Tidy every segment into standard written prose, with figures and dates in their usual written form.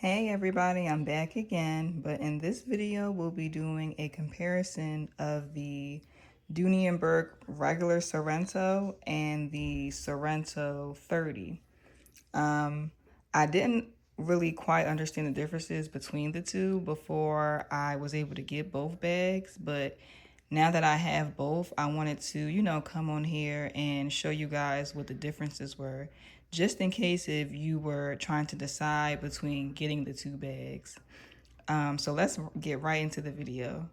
Hey everybody, I'm back again, but in this video we'll be doing a comparison of the Dooney Bourke regular Sorrento and the Sorrento 30. I didn't really quite understand the differences between the two before I was able to get both bags, but now that I have both, I wanted to, come on here and show you guys what the differences were, just in case if you were trying to decide between getting the two bags. So let's get right into the video.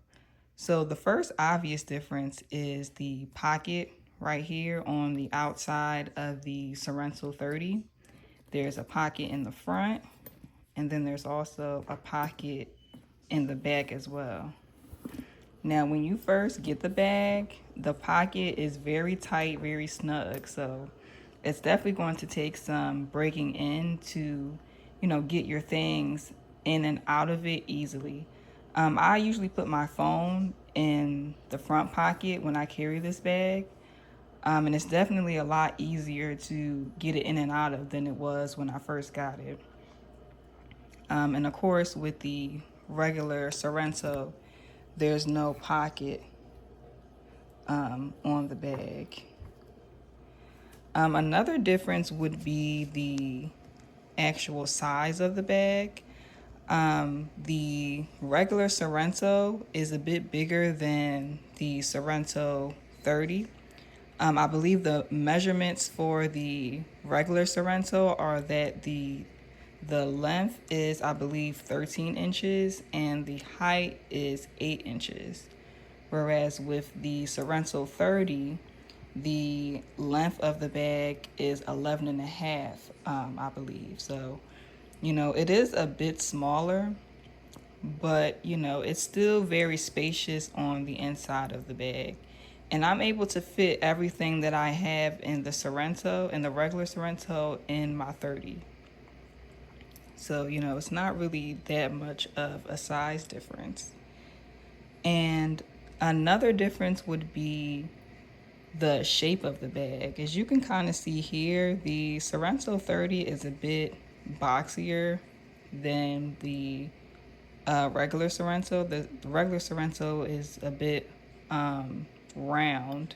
So the first obvious difference is the pocket right here on the outside of the Sorrento 30. There's a pocket in the front, and then there's also a pocket in the back as well. Now, when you first get the bag, the pocket is very tight, very snug. So it's definitely going to take some breaking in to, get your things in and out of it easily. I usually put my phone in the front pocket when I carry this bag. And it's definitely a lot easier to get it in and out of than it was when I first got it. And of course, with the regular Sorrento, there's no pocket on the bag. Another difference would be the actual size of the bag. The regular Sorrento is a bit bigger than the Sorrento 30. I believe the measurements for the regular Sorrento are that the length is, I believe, 13 inches and the height is 8 inches. Whereas with the Sorrento 30, the length of the bag is 11 and a half, I believe. So, it is a bit smaller, but, it's still very spacious on the inside of the bag. And I'm able to fit everything that I have in the Sorrento, in the regular Sorrento, in my 30. So, it's not really that much of a size difference. And another difference would be the shape of the bag. As you can kind of see here, the Sorrento 30 is a bit boxier than the regular Sorrento. The regular Sorrento is a bit round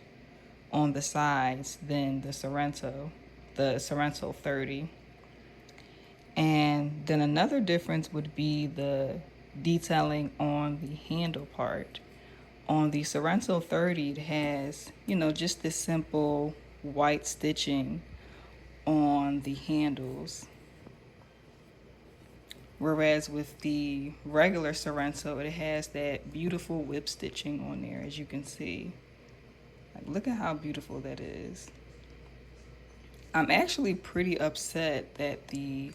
on the sides than the Sorrento 30. And then another difference would be the detailing on the handle part. On the Sorrento 30, it has, just this simple white stitching on the handles. Whereas with the regular Sorrento, it has that beautiful whip stitching on there, as you can see. Like, look at how beautiful that is. I'm actually pretty upset that the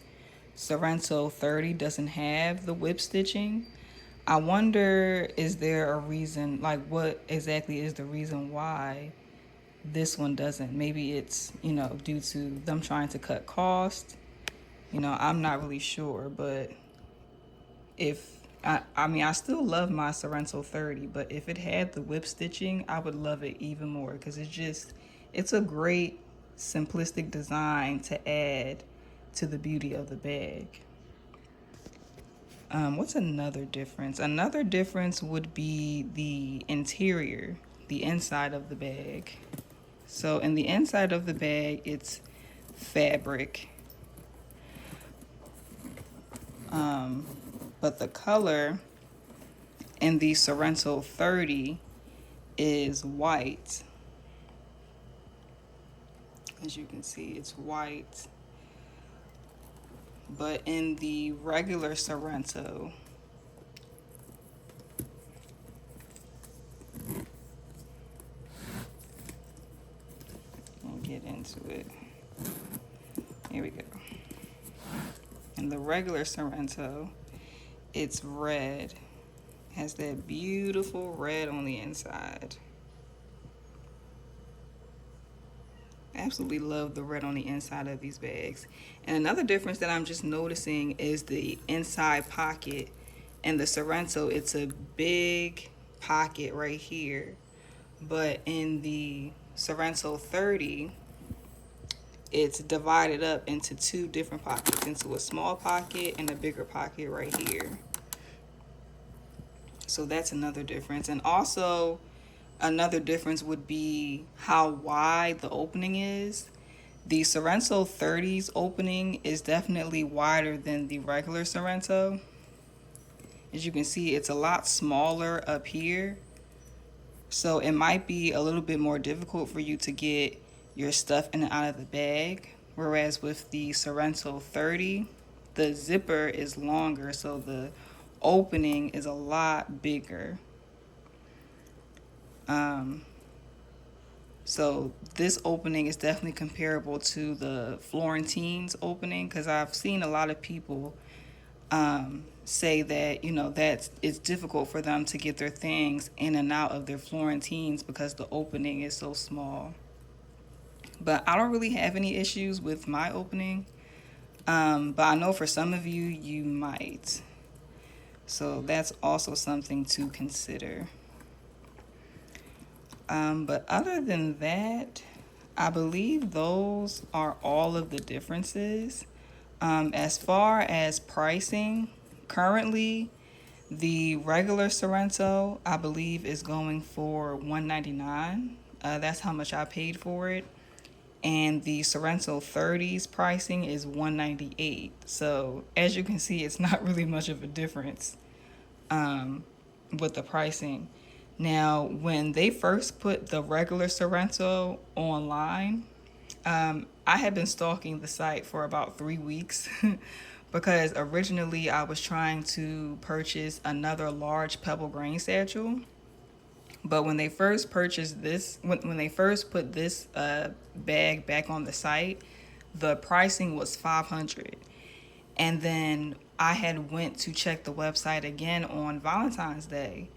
Sorrento 30 doesn't have the whip stitching. I wonder, is there a reason, like what exactly is the reason why this one doesn't? Maybe it's, due to them trying to cut cost. I'm not really sure, but I still love my Sorrento 30, but if it had the whip stitching, I would love it even more because it's a great simplistic design to add to the beauty of the bag. What's another difference? Another difference would be the interior, the inside of the bag. So in the inside of the bag, it's fabric. But the color in the Sorrento 30 is white. As you can see, it's white. But in the regular Sorrento, I'll get into it. Here we go. In the regular Sorrento, it's red. It has that beautiful red on the inside. Absolutely love the red on the inside of these bags. And another difference that I'm just noticing is the inside pocket. In the Sorrento, it's a big pocket right here. But in the Sorrento 30, it's divided up into two different pockets, into a small pocket and a bigger pocket right here. So that's another difference. And also another difference would be how wide the opening is. The Sorrento 30's opening is definitely wider than the regular Sorrento. As you can see, it's a lot smaller up here. So it might be a little bit more difficult for you to get your stuff in and out of the bag. Whereas with the Sorrento 30, the zipper is longer, so the opening is a lot bigger. So this opening is definitely comparable to the Florentine's opening, because I've seen a lot of people say that, you know, that it's difficult for them to get their things in and out of their Florentines because the opening is so small. But I don't really have any issues with my opening. But I know for some of you, you might. So that's also something to consider. But other than that, I believe those are all of the differences. As far as pricing, currently the regular Sorrento, I believe, is going for $199. That's how much I paid for it. And the Sorrento 30's pricing is $198. So as you can see, it's not really much of a difference with the pricing. Now, when they first put the regular Sorrento online, I had been stalking the site for about 3 weeks because originally I was trying to purchase another large pebble grain satchel. But when they first purchased this, when they first put this bag back on the site, the pricing was $500. And then I had went to check the website again on Valentine's Day,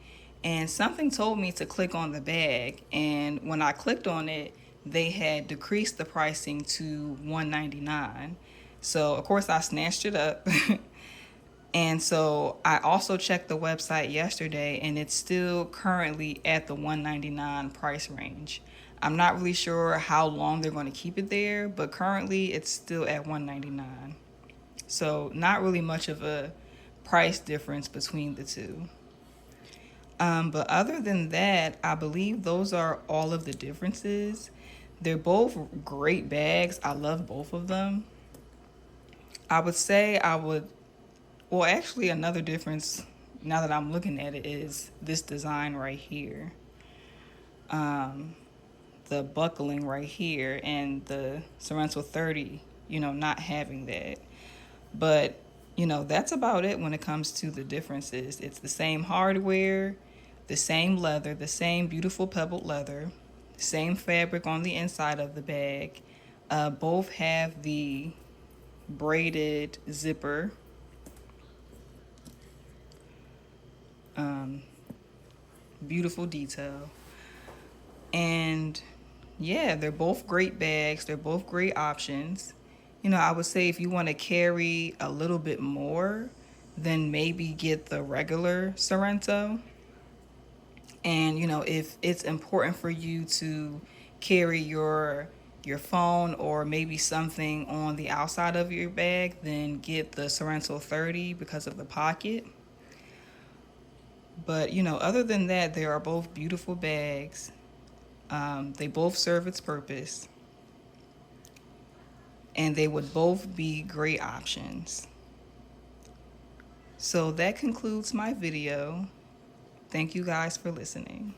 and something told me to click on the bag. And when I clicked on it, they had decreased the pricing to $199. So of course I snatched it up. And so I also checked the website yesterday, and it's still currently at the $199 price range. I'm not really sure how long they're going to keep it there, but currently it's still at $199. So not really much of a price difference between the two. But other than that, I believe those are all of the differences. They're both great bags. I love both of them. I would say well, actually another difference, now that I'm looking at it, is this design right here. The buckling right here, and the Sorrento 30, you know, not having that. But, you know, that's about it when it comes to the differences. It's the same hardware, the same leather, the same beautiful pebbled leather, same fabric on the inside of the bag. Both have the braided zipper. Beautiful detail. And yeah, they're both great bags. They're both great options. You know, I would say if you want to carry a little bit more, then maybe get the regular Sorrento. And, you know, if it's important for you to carry your phone or maybe something on the outside of your bag, then get the Sorrento 30 because of the pocket. But, you know, other than that, they are both beautiful bags. They both serve its purpose. And they would both be great options. So that concludes my video. Thank you guys for listening.